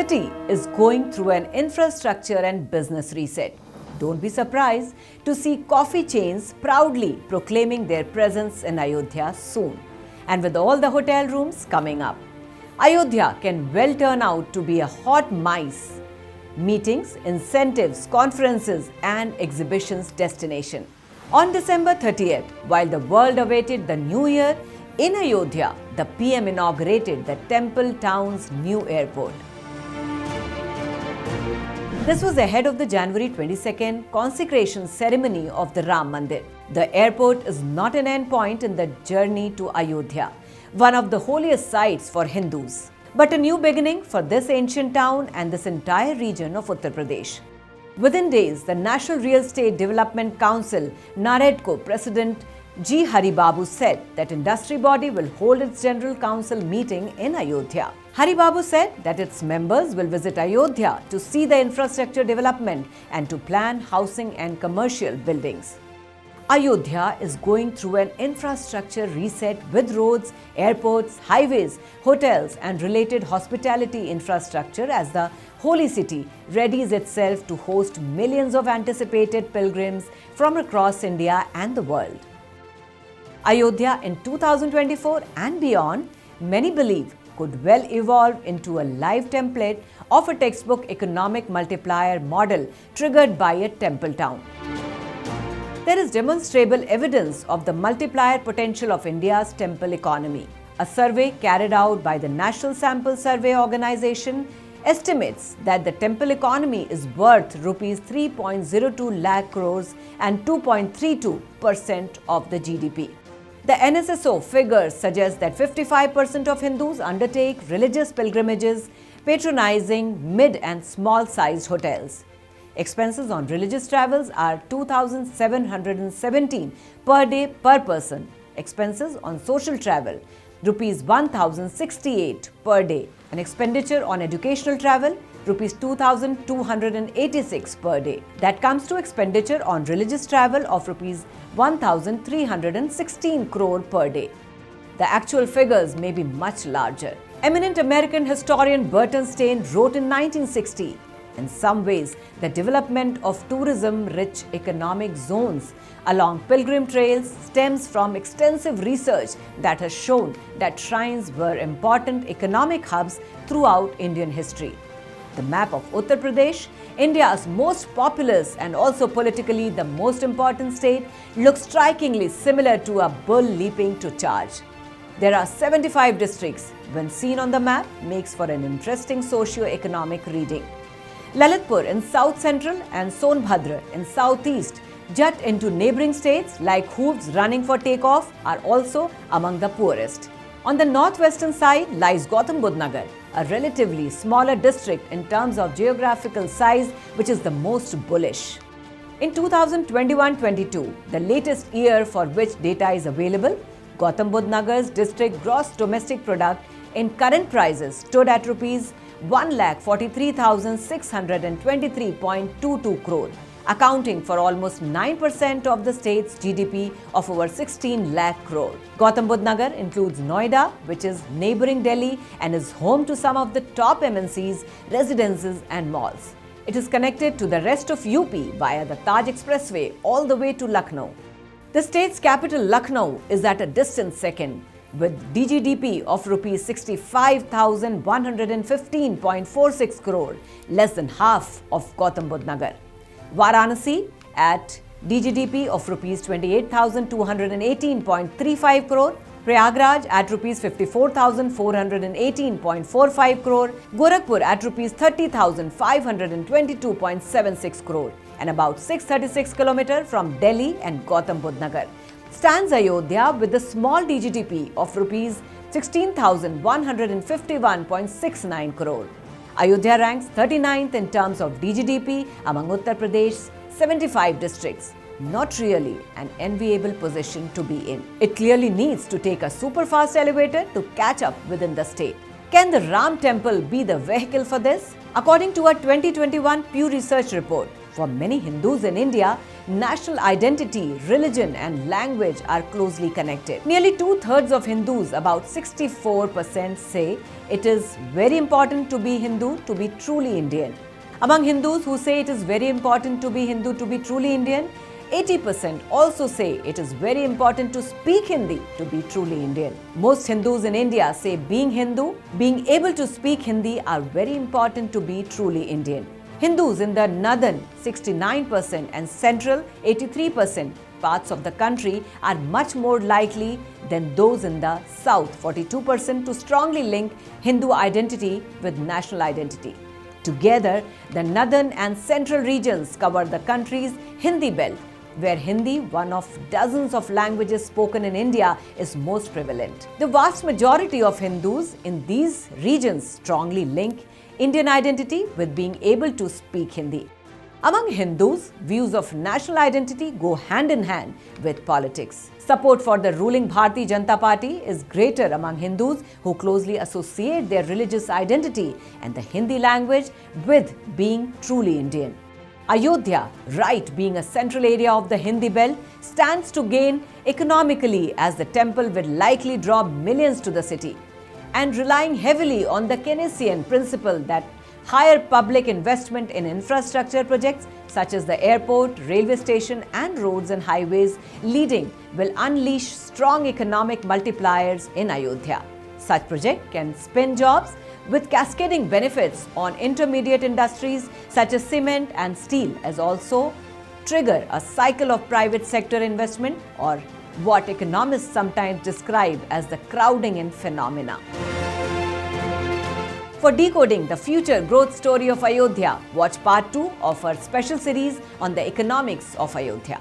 city is going through an infrastructure and business reset. Don't be surprised to see coffee chains proudly proclaiming their presence in Ayodhya soon. And with all the hotel rooms coming up, Ayodhya can well turn out to be a hot mice meetings, incentives, conferences and exhibitions destination. On December 30th, while the world awaited the new year, in Ayodhya, the PM inaugurated the temple town's new airport. This was ahead of the January 22nd consecration ceremony of the Ram Mandir. The airport is not an endpoint in the journey to Ayodhya, one of the holiest sites for Hindus, but a new beginning for this ancient town and this entire region of Uttar Pradesh. Within days, the National Real Estate Development Council, NAREDCO President G. Haribabu said that industry body will hold its General Council meeting in Ayodhya. Haribabu said that its members will visit Ayodhya to see the infrastructure development and to plan housing and commercial buildings. Ayodhya is going through an infrastructure reset with roads, airports, highways, hotels and related hospitality infrastructure as the holy city readies itself to host millions of anticipated pilgrims from across India and the world. Ayodhya in 2024 and beyond, many believe, could well evolve into a live template of a textbook economic multiplier model triggered by a temple town. There is demonstrable evidence of the multiplier potential of India's temple economy. A survey carried out by the National Sample Survey Organization estimates that the temple economy is worth rupees 3.02 lakh crores and 2.32% of the GDP. The NSSO figures suggest that 55% of Hindus undertake religious pilgrimages, patronizing mid and small-sized hotels. Expenses on religious travels are 2,717 per day per person. Expenses on social travel, rupees 1,068 per day. And expenditure on educational travel, rupees 2,286 per day. That comes to expenditure on religious travel of rupees 1,316 crore per day. The actual figures may be much larger. Eminent American historian Burton Stein wrote in 1960, in some ways, the development of tourism-rich economic zones along pilgrim trails stems from extensive research that has shown that shrines were important economic hubs throughout Indian history. The map of Uttar Pradesh, India's most populous and also politically the most important state, looks strikingly similar to a bull leaping to charge. There are 75 districts. When seen on the map, makes for an interesting socio-economic reading. Lalitpur in South Central and Sonbhadra in Southeast jut into neighbouring states like hooves running for takeoff are also among the poorest. On the northwestern side lies Gautam Budh Nagar, a relatively smaller district in terms of geographical size, which is the most bullish. In 2021-22, the latest year for which data is available, Gautam Budh Nagar's district gross domestic product in current prices stood at rupees 1,43,623.22 crore, accounting for almost 9% of the state's GDP of over 16 lakh crore. Gautam Budh Nagar includes Noida, which is neighbouring Delhi and is home to some of the top MNCs, residences and malls. It is connected to the rest of UP via the Taj Expressway all the way to Lucknow. The state's capital Lucknow is at a distant second, with DGDP of rupees 65,115.46 crore, less than half of Gautam Budh Nagar. Varanasi at DGDP of rupees 28,218.35 crore, Prayagraj at rupees 54,418.45 crore, Gorakhpur at rupees 30,522.76 crore, and about 636 km from Delhi and Gautam Budh Nagar stands Ayodhya with a small DGDP of rupees 16,151.69 crore. Ayodhya ranks 39th in terms of DGDP among Uttar Pradesh's 75 districts. Not really an enviable position to be in. It clearly needs to take a super fast elevator to catch up within the state. Can the Ram Temple be the vehicle for this? According to a 2021 Pew Research report, for many Hindus in India, national identity, religion, and language are closely connected. Nearly two-thirds of Hindus, about 64%, say it is very important to be Hindu to be truly Indian. Among Hindus who say it is very important to be Hindu to be truly Indian, 80% also say it is very important to speak Hindi to be truly Indian. Most Hindus in India say being Hindu, being able to speak Hindi are very important to be truly Indian. Hindus in the northern 69% and central 83% parts of the country are much more likely than those in the south 42% to strongly link Hindu identity with national identity. Together, the northern and central regions cover the country's Hindi belt, where Hindi, one of dozens of languages spoken in India, is most prevalent. The vast majority of Hindus in these regions strongly link Indian identity with being able to speak Hindi. Among Hindus, views of national identity go hand in hand with politics. Support for the ruling Bharatiya Janata Party is greater among Hindus who closely associate their religious identity and the Hindi language with being truly Indian. Ayodhya, right being a central area of the Hindi belt, stands to gain economically as the temple will likely draw millions to the city. And relying heavily on the Keynesian principle that higher public investment in infrastructure projects such as the airport, railway station and roads and highways leading will unleash strong economic multipliers in Ayodhya. Such project can spin jobs with cascading benefits on intermediate industries such as cement and steel, as also trigger a cycle of private sector investment, or what economists sometimes describe as the crowding in phenomena. For decoding the future growth story of Ayodhya, watch part 2 of our special series on the economics of Ayodhya.